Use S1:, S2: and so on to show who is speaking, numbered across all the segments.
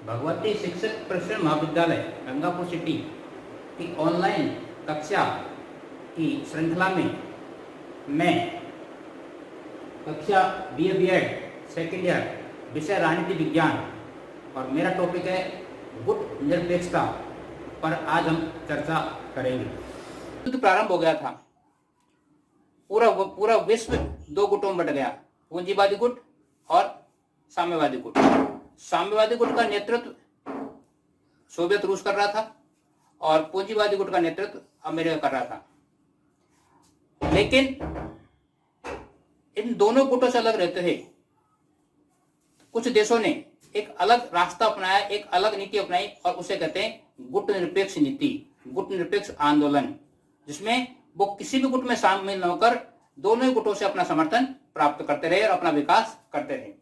S1: भगवती शिक्षक प्रशिक्षण महाविद्यालय गंगापुर सिटी की ऑनलाइन कक्षा की श्रृंखला में मैं कक्षा BA B.Ed सेकेंड ईयर विषय राजनीति विज्ञान और मेरा टॉपिक है गुट निरपेक्षता पर आज हम चर्चा करेंगे। युद्ध प्रारंभ हो गया था। पूरा विश्व दो गुटों में बट गया, पूंजीवादी गुट और साम्यवादी गुट। साम्यवादी गुट का नेतृत्व सोवियत रूस कर रहा था और पूंजीवादी गुट का नेतृत्व अमेरिका कर रहा था। लेकिन इन दोनों गुटों से अलग रहते हुए कुछ देशों ने एक अलग रास्ता अपनाया, एक अलग नीति अपनाई और उसे कहते हैं गुट निरपेक्ष नीति, गुट निरपेक्ष आंदोलन, जिसमें वो किसी भी गुट में शामिल न होकर दोनों ही गुटों से अपना समर्थन प्राप्त करते रहे और अपना विकास करते रहे।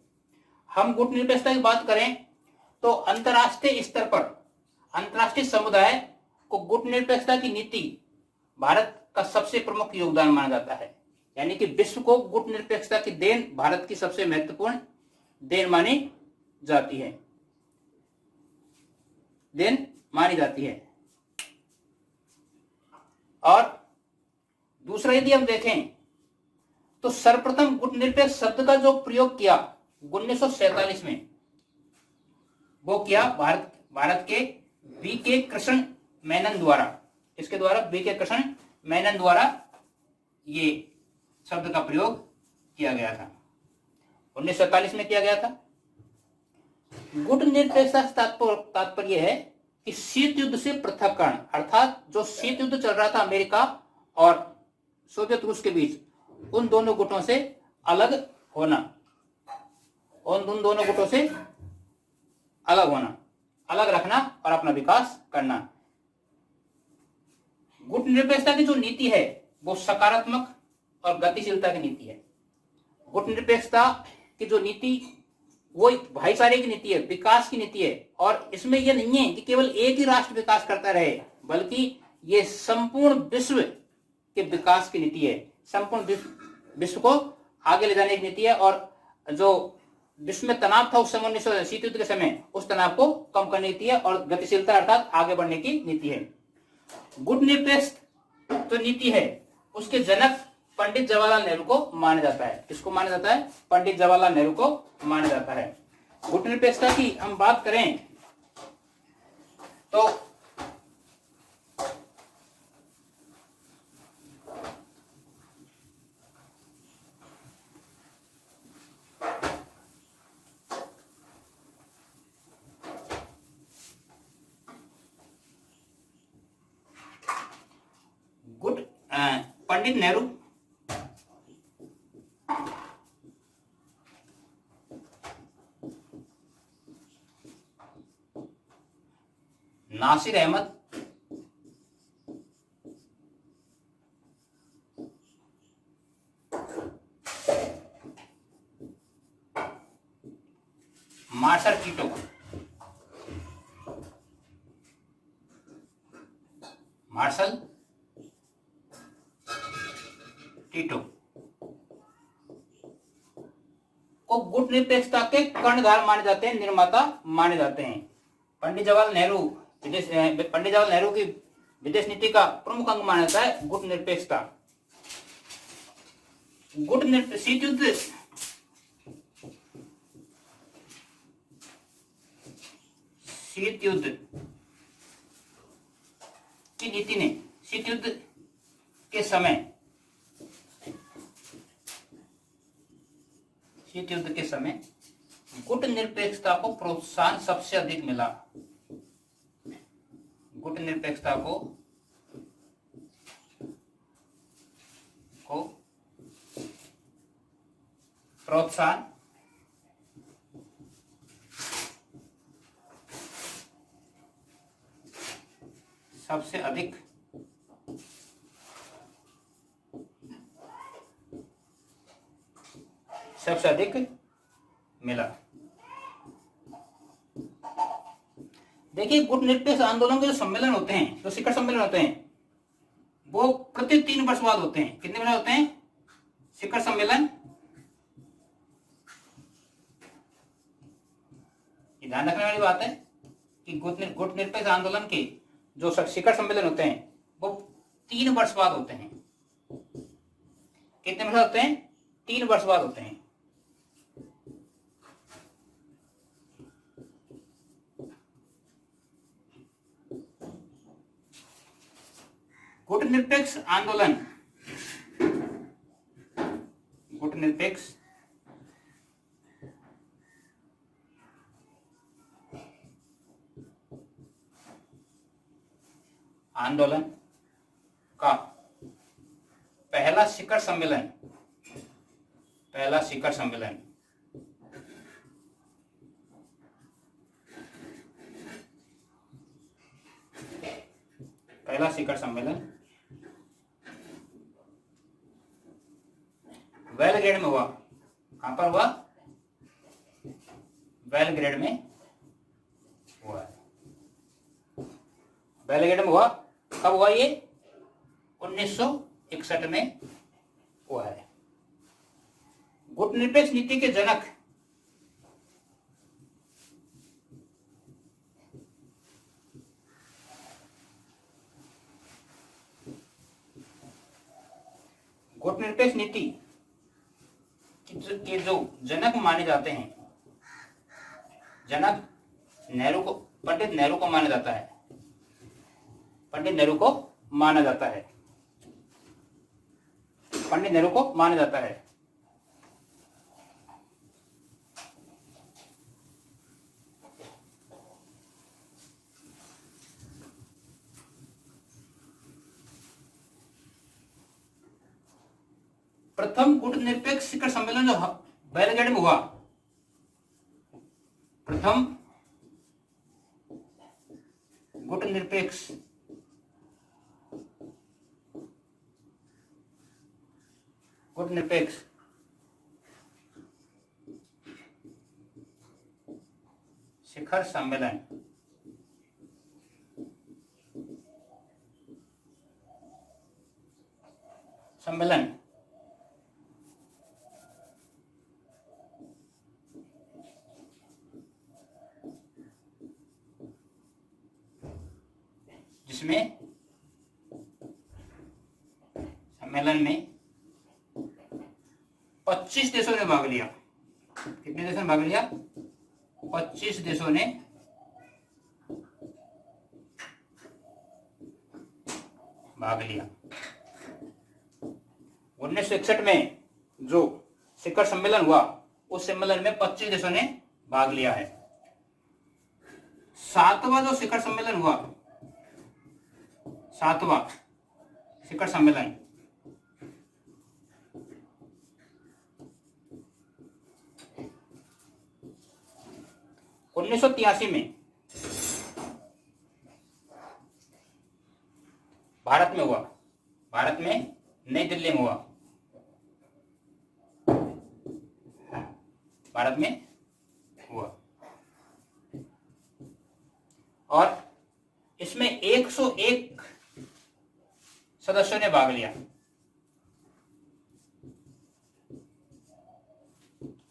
S1: हम गुट निरपेक्षता की बात करें तो अंतर्राष्ट्रीय स्तर पर अंतर्राष्ट्रीय समुदाय को गुट निरपेक्षता की नीति भारत का सबसे प्रमुख योगदान माना जाता है। यानी कि विश्व को गुट निरपेक्षता की देन भारत की सबसे महत्वपूर्ण देन मानी जाती है, और दूसरा यदि हम देखें तो सर्वप्रथम गुट निरपेक्ष शब्द का जो प्रयोग किया 1947 में वो किया भारत के B.K. कृष्ण मेनन द्वारा। इसके द्वारा B.K. कृष्ण मेनन द्वारा ये शब्द का प्रयोग किया गया था, 1947 में किया गया था। गुट निरपेक्षता तात्पर्य है कि शीत युद्ध से पृथककरण, अर्थात जो शीत युद्ध चल रहा था अमेरिका और सोवियत रूस के बीच, उन दोनों गुटों से अलग होना, उन दोनों गुटों से अलग होना, अलग रखना और अपना विकास करना। गुट निरपेक्षता की जो नीति है वो सकारात्मक और गतिशीलता की नीति है। गुट निरपेक्षता की जो नीति वो भाईचारे की नीति है, विकास की नीति है, और इसमें यह नहीं है कि केवल एक ही राष्ट्र विकास करता रहे, बल्कि ये संपूर्ण विश्व के विकास की नीति है, संपूर्ण विश्व को आगे ले जाने की नीति है। और जो विश्व में तनाव था उस समय शीत युद्ध के समय, उस तनाव को कम करने की नीति है, और गतिशीलता अर्थात आगे बढ़ने की नीति है। गुट निरपेक्ष जो नीति है उसके जनक पंडित जवाहरलाल नेहरू को माना जाता है। किसको माना जाता है? पंडित जवाहरलाल नेहरू को माना जाता है। गुट निरपेक्षता की हम बात करें तो पंडित नेहरू नासिर अहमद, मार्शल टीटो, को गुट निरपेक्षता के कर्णधार माने जाते हैं, निर्माता माने जाते हैं। पंडित जवाहरलाल नेहरू की विदेश नीति का प्रमुख अंग माना जाता है गुट निरपेक्षता। शीत युद्ध की नीति ने शीत युद्ध के समय गुट निरपेक्षता को प्रोत्साहन सबसे अधिक मिला। गुट निरपेक्षता को प्रोत्साहन सबसे अधिक मिला। देखिए, गुट निरपेक्ष आंदोलन के जो सम्मेलन होते हैं, जो शिखर सम्मेलन होते हैं, वो प्रति 3 वर्ष बाद होते हैं। कितने वर्ष होते हैं? शिखर सम्मेलन, ये ध्यान रखने वाली बात है, कि गुट निरपेक्ष आंदोलन के जो शिखर सम्मेलन होते हैं वो 3 वर्ष बाद होते हैं। कितने वर्ष होते हैं? 3 वर्ष बाद होते हैं। गुट निरपेक्ष आंदोलन, गुट निरपेक्ष आंदोलन का पहला शिखर सम्मेलन, पहला शिखर सम्मेलन पहला शिखर सम्मेलन बेलग्रेड में हुआ। कहां पर हुआ? बेलग्रेड में हुआ है। बेलग्रेड में हुआ। कब हुआ ये? 1961 में हुआ है। गुटनिरपेक्ष नीति के जनक गुटनिरपेक्ष नीति के जो जनक माने जाते हैं, जनक नेहरू को, पंडित नेहरू को माना जाता है। पंडित नेहरू को माना जाता है। पंडित नेहरू को माना जाता है। प्रथम गुटनिरपेक्ष शिखर सम्मेलन जो बेलग्रेड में हुआ, प्रथम गुटनिरपेक्ष गुटनिरपेक्ष शिखर सम्मेलन जिसमें सम्मेलन में 25 देशों ने भाग लिया। कितने देशों ने भाग लिया? 25 देशों ने भाग लिया। 1961 में जो शिखर सम्मेलन हुआ, उस सम्मेलन में 25 देशों ने भाग लिया है। 7वां जो शिखर सम्मेलन हुआ, 7वां शिखर सम्मेलन 1983 में भारत में हुआ। भारत में नई दिल्ली में हुआ। भारत में हुआ और इसमें 101 सदस्यों ने भाग लिया।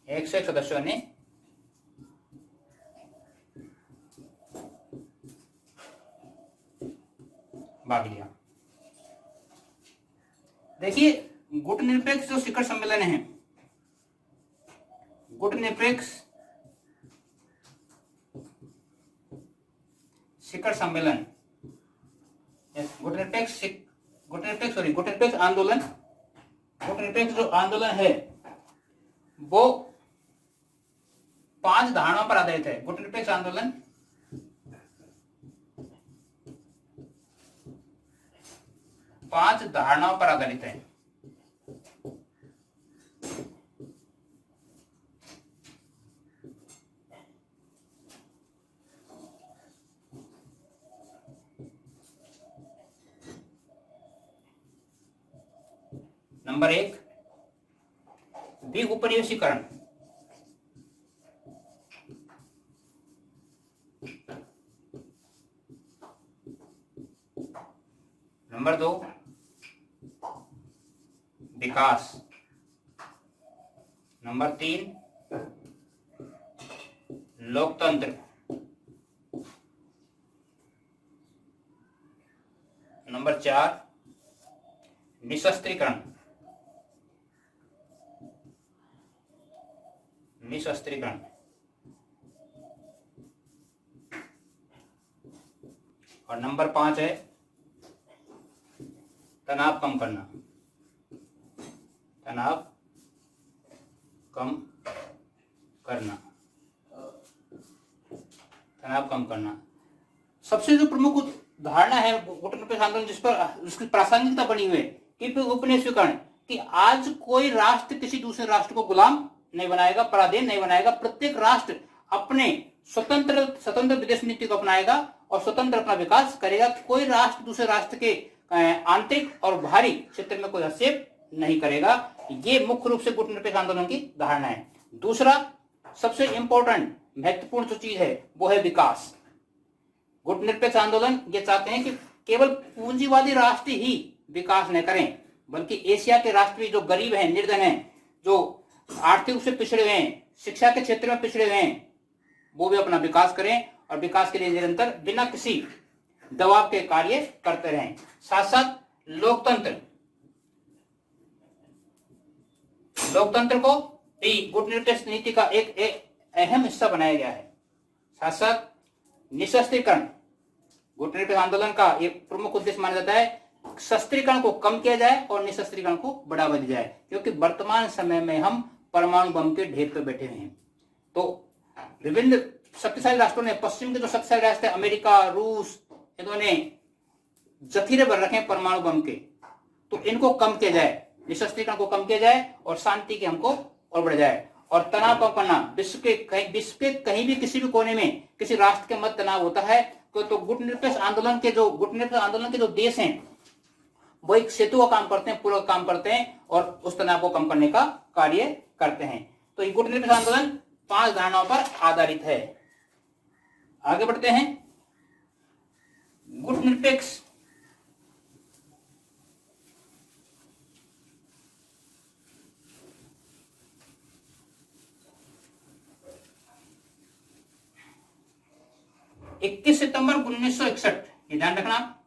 S1: 101 सदस्यों ने भाग लिया। देखिए, गुटनिरपेक्ष जो शिखर सम्मेलन है, गुटनिरपेक्ष शिखर सम्मेलन, गुटनिरपेक्ष आंदोलन, गुटनिरपेक्ष जो आंदोलन है वो 5 धारणाओं पर आधारित है। गुटनिरपेक्ष आंदोलन 5 धारणाओं पर आधारित है। नंबर 1, द्विउपनिवेशीकरण। नंबर 2, विकास। नंबर 3, लोकतंत्र। नंबर 4 निशस्त्रीकरण। निशस्त्रीकरण। और नंबर 5 है तनाव कम करना। तनाव कम करना। तनाव कम करना। सबसे जो प्रमुख धारणा है गुटनिरपेक्ष आंदोलन जिस पर उसकी प्रासंगिकता बनी हुई है कि उपनिवेशीकरण, कि आज कोई राष्ट्र किसी दूसरे राष्ट्र को गुलाम नहीं बनाएगा, पराधीन नहीं बनाएगा। प्रत्येक राष्ट्र अपने स्वतंत्र विदेश नीति को अपनाएगा और स्वतंत्र अपना विकास करेगा। कोई राष्ट्र दूसरे राष्ट्र के आंतरिक और बाहरी क्षेत्र में कोई हस्तक्षेप नहीं करेगा। ये मुख्य रूप से गुटनिरपेक्ष आंदोलन की धारणा है। दूसरा सबसे इंपॉर्टेंट महत्वपूर्ण जो चीज है वो है विकास। गुटनिरपेक्ष आंदोलन ये चाहते हैं कि केवल पूंजीवादी राष्ट्र ही विकास न करें, बल्कि एशिया के राष्ट्र भी जो गरीब हैं, निर्धन हैं, जो आर्थिक रूप से पिछड़े हुए हैं, शिक्षा के क्षेत्र में पिछड़े हुए हैं, वो भी अपना विकास करें और विकास के लिए निरंतर बिना किसी दबाव के कार्य करते रहें। साथ साथ लोकतंत्र को भी गुटनिरपेक्ष नीति का एक अहम हिस्सा बनाया गया है। साथ साथ निशस्त्रीकरण गुटनिरपेक्ष आंदोलन का एक प्रमुख उद्देश्य माना जाता है। शस्त्रीकरण को कम किया जाए और निशस्त्रीकरण को बढ़ावा दिया जाए, क्योंकि वर्तमान समय में हम परमाणु बम के ढेर पर बैठे हुए हैं। तो विभिन्न शक्तिशाली राष्ट्रों ने, पश्चिम के जो शक्तिशाली राष्ट्र है अमेरिका, रूस, इन्होंने जखीरे भर रखे हैं परमाणु बम के, तो इनको कम किया जाए, निशस्त्रीकरण को कम किया जाए और शांति के हमको और बढ़ जाए। और तनाव कम करना, विश्व के कहीं भी किसी भी कोने में किसी राष्ट्र के मध्य तनाव होता है तो गुटनिरपेक्ष आंदोलन के जो देश हैं वो एक सेतु का काम करते हैं, पूरा काम करते हैं और उस तनाव को कम करने का कार्य करते हैं। तो ये गुटनिरपेक्ष आंदोलन 5 धारणाओं पर आधारित है। आगे बढ़ते हैं। गुटनिरपेक्ष इक्कीस सितंबर 1961, ये ध्यान रखना,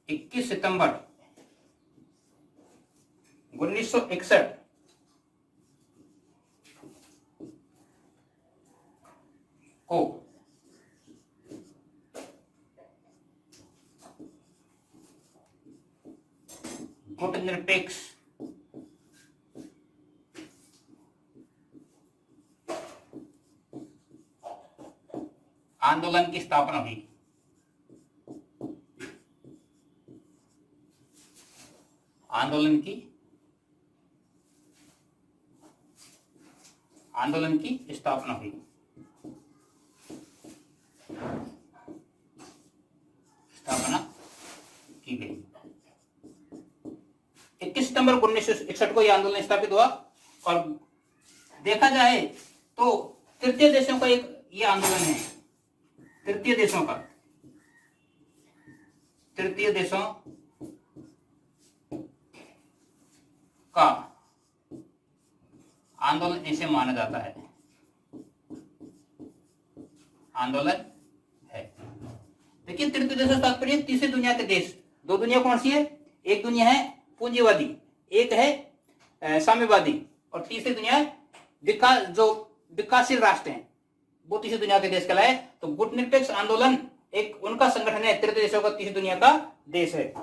S1: 21 सितंबर 1961 को गुटनिरपेक्ष आंदोलन की स्थापना हुई। आंदोलन की स्थापना हुई। स्थापना की गई 21 सितंबर 1961 को यह आंदोलन स्थापित हुआ। और देखा जाए तो तृतीय देशों का एक ये आंदोलन है। तृतीय देशों का आंदोलन इसे माना जाता है। आंदोलन है। देखिए, तृतीय देशों से तात्पर्य तीसरी दुनिया के देश। 2 दुनिया कौन सी है? एक दुनिया है पूंजीवादी, एक है साम्यवादी, और तीसरी दुनिया जो विकासशील राष्ट्र हैं, वो तीसरी दुनिया के देश कहलाए। तो गुटनिरपेक्ष आंदोलन एक उनका संगठन है, तृतीय देशों का तीसरी दुनिया का देश है।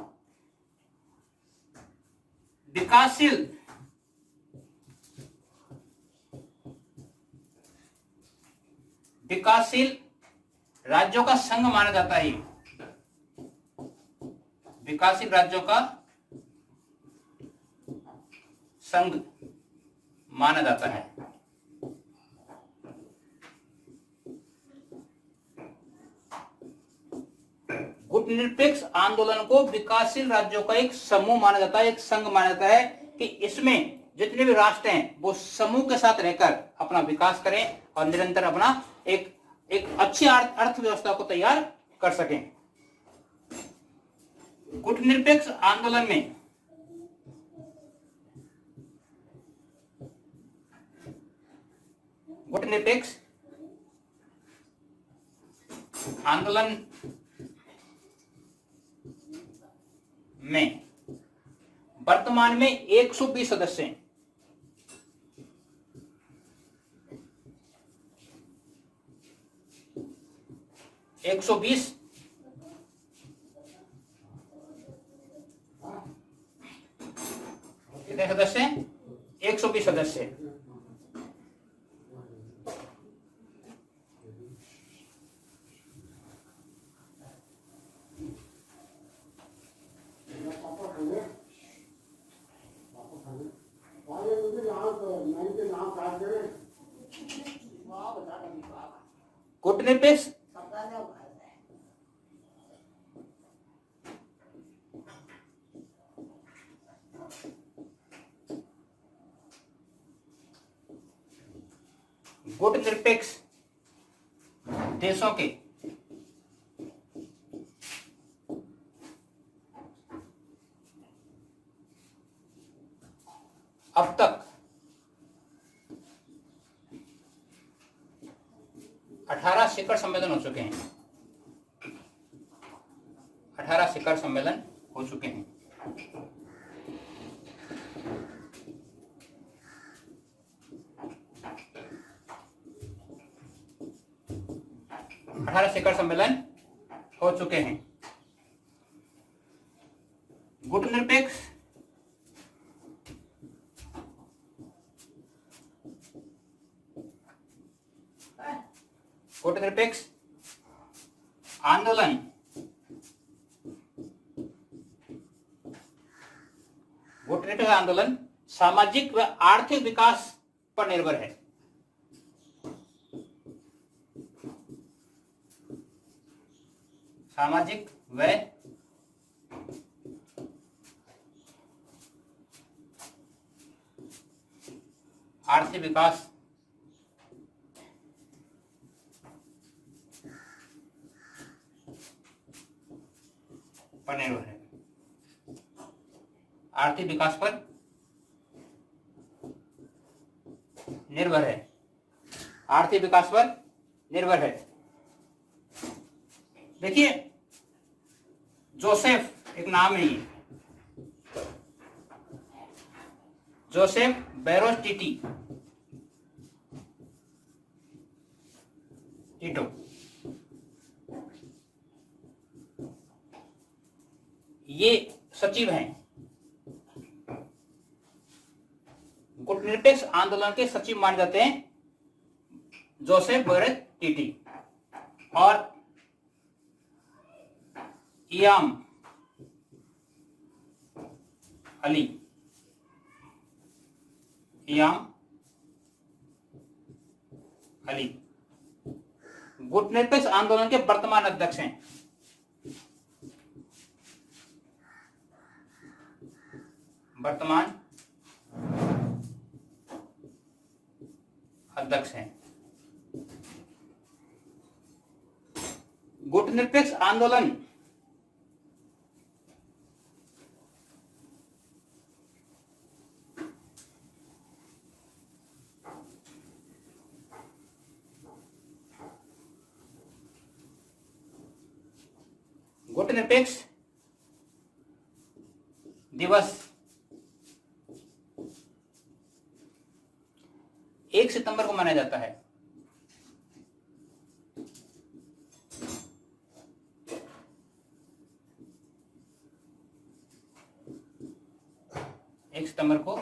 S1: विकासशील राज्यों का संघ माना जाता है। विकासशील राज्यों का संघ माना जाता है। गुटनिरपेक्ष आंदोलन को विकासशील राज्यों का एक समूह माना जाता है, एक संघ माना जाता है, कि इसमें जितने भी राष्ट्र हैं वो समूह के साथ रहकर अपना विकास करें और निरंतर अपना एक अच्छी अर्थव्यवस्था को तैयार कर सकें। गुटनिरपेक्ष आंदोलन में में वर्तमान में 120 सदस्य हैं। कितने सदस्य हैं? 120 सदस्य। गुटनिरपेक्ष गुटनिरपेक्ष देशों के अब तक 18 शिखर सम्मेलन हो चुके हैं। 18 शिखर सम्मेलन हो चुके हैं। शिखर सम्मेलन हो चुके हैं। गुटनिरपेक्ष आंदोलन गुटनिरपेक्ष आंदोलन सामाजिक व आर्थिक विकास पर निर्भर है। सामाजिक व आर्थिक विकास पर निर्भर है। आर्थिक विकास पर निर्भर है। आर्थिक विकास पर निर्भर है। देखिए, जोसेफ एक नाम है, ये जोसेफ बैरोज टीटो ये सचिव हैं। गुटनिरपेक्ष आंदोलन के सचिव माने जाते हैं जोसेफ बैरोज टीटी और इयाम अली। गुटनिरपेक्ष आंदोलन के वर्तमान अध्यक्ष हैं। वर्तमान अध्यक्ष हैं। गुटनिरपेक्ष आंदोलन गुटनिरपेक्ष दिवस 1 सितंबर को मनाया जाता है। सितंबर को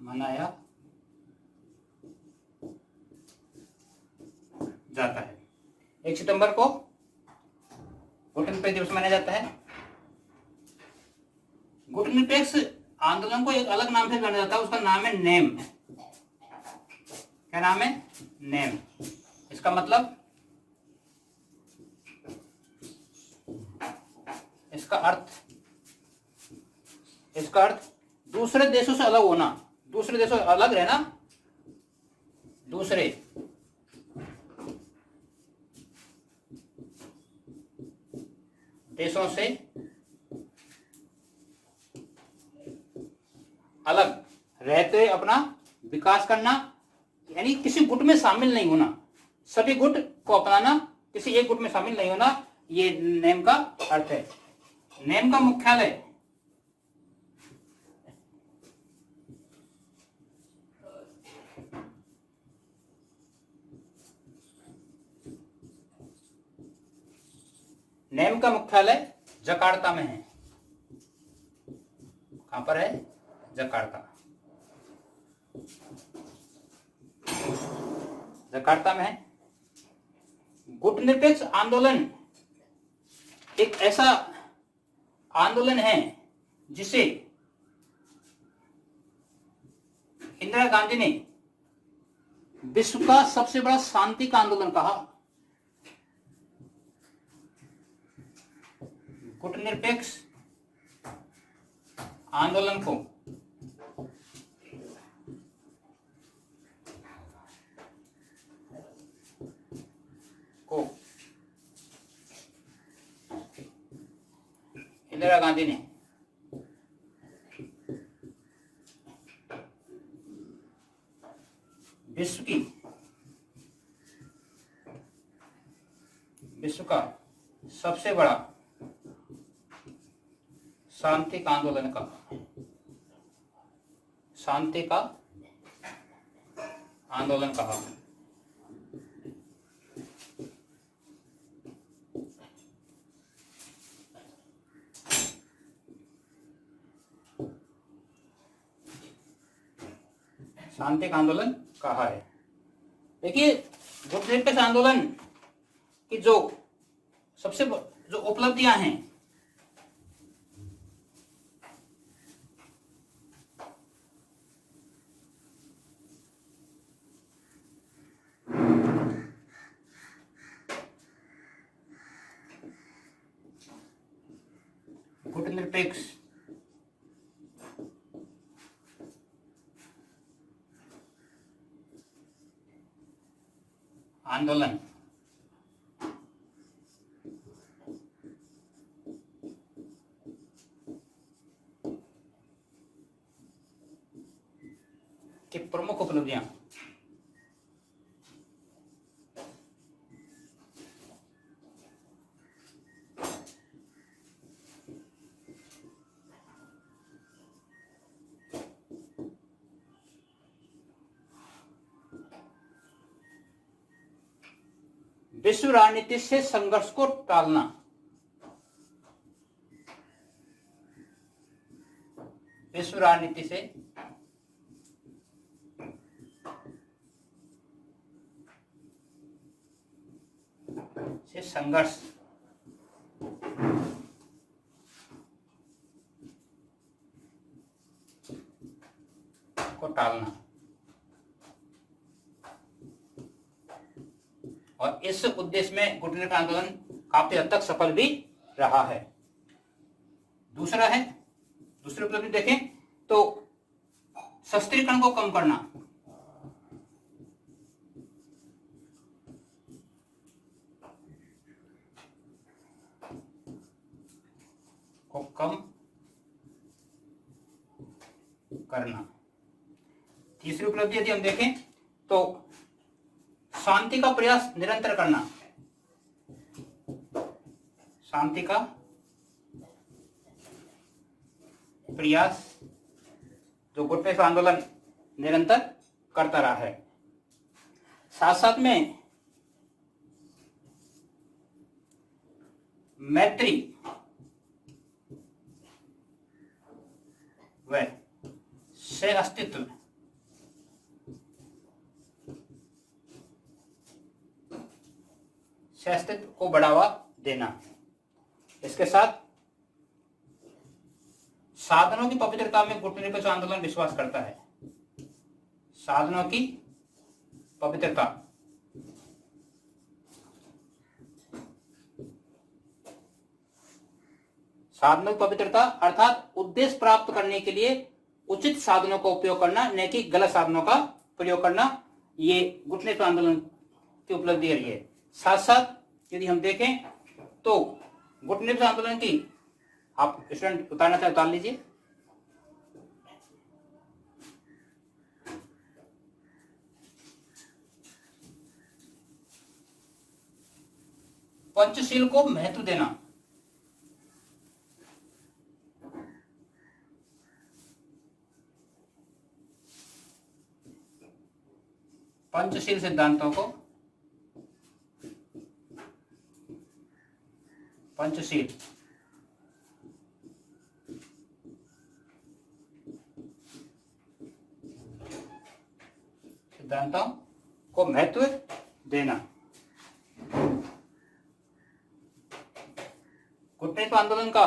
S1: मनाया जाता है। 1 सितंबर को गुटनिरपेक्ष दिवस मनाया जाता है। गुटनिरपेक्ष आंदोलन को एक अलग नाम से जाना जाता है, उसका नाम है नेम। क्या नाम है? नेम। इसका मतलब, इसका अर्थ दूसरे देशों से अलग होना, दूसरे देशों से अलग रहना, दूसरे देशों से अलग रहते हुए अपना विकास करना, यानी किसी गुट में शामिल नहीं होना, सभी गुट को अपनाना, किसी एक गुट में शामिल नहीं होना, ये नेम का अर्थ है। नेम का मुख्यालय जकार्ता में है। कहां पर है? जकार्ता। जकार्ता में है। गुट निरपेक्ष आंदोलन एक ऐसा आंदोलन है जिसे इंदिरा गांधी ने विश्व का सबसे बड़ा शांति का आंदोलन कहा। गुटनिरपेक्ष आंदोलन को इंदिरा गांधी ने विश्व का सबसे बड़ा शांति का आंदोलन का कहा। शांति का आंदोलन कहा है। देखिए, गुटनिरपेक्ष आंदोलन की जो उपलब्धियां हैं, गुटनिरपेक्ष आंदोलन की प्रमुख उपलब्धियां। विश्व राजनीति से संघर्ष को टालना। विश्व राजनीति से संघर्ष को टालना, और इस उद्देश्य में गुटनिरपेक्ष आंदोलन काफी हद तक सफल भी रहा है। दूसरी उपलब्धि देखें तो शस्त्रीकरण को कम करना। तीसरी उपलब्धि यदि हम देखें तो शांति का प्रयास निरंतर करना। शांति का प्रयास जो गुटनिरपेक्ष आंदोलन निरंतर करता रहा है। साथ साथ में मैत्री व सह अस्तित्व को बढ़ावा देना। इसके साथ साधनों की पवित्रता में गुटनिरपेक्ष आंदोलन विश्वास करता है। साधनों की पवित्रता, अर्थात उद्देश्य प्राप्त करने के लिए उचित साधनों का उपयोग करना, न कि गलत साधनों का प्रयोग करना, ये गुटनिरपेक्ष आंदोलन की उपलब्धि है। साथ साथ यदि हम देखें तो गुटनिरपेक्ष आंदोलन की, आप स्टूडेंट उतारना चाहे उतार लीजिए। पंचशील को महत्व देना। पंचशील सिद्धांतों को पंचशील सिद्धांतों को महत्व देना। गुटनेस आंदोलन का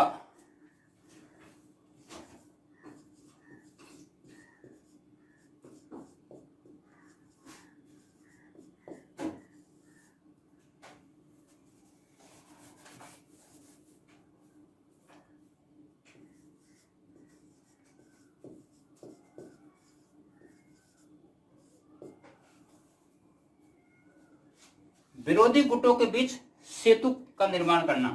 S1: विरोधी गुटों के बीच सेतु का निर्माण करना।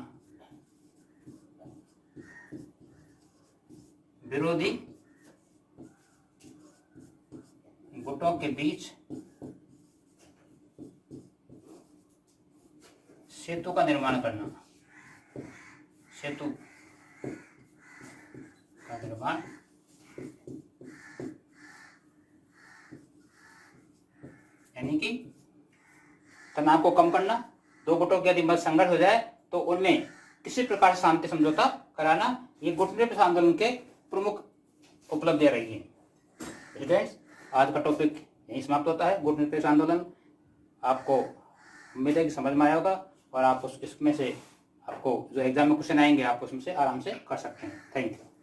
S1: विरोधी गुटों के बीच सेतु का निर्माण करना। सेतु का निर्माण यानी कि तनाव को कम करना। दो गुटों के यदि मध्य संघर्ष हो जाए तो उनमें किसी प्रकार से शांति समझौता कराना, ये गुटनिरपेक्ष आंदोलन के प्रमुख उपलब्धियां रही हैं। स्टूडेंट्स, आज का टॉपिक यहीं समाप्त होता है। गुटनिरपेक्ष आंदोलन आपको उम्मीद है कि समझ में आया होगा और आप इसमें से आपको जो एग्जाम में क्वेश्चन आएंगे आप उसमें से आराम से कर सकते हैं। Thank you.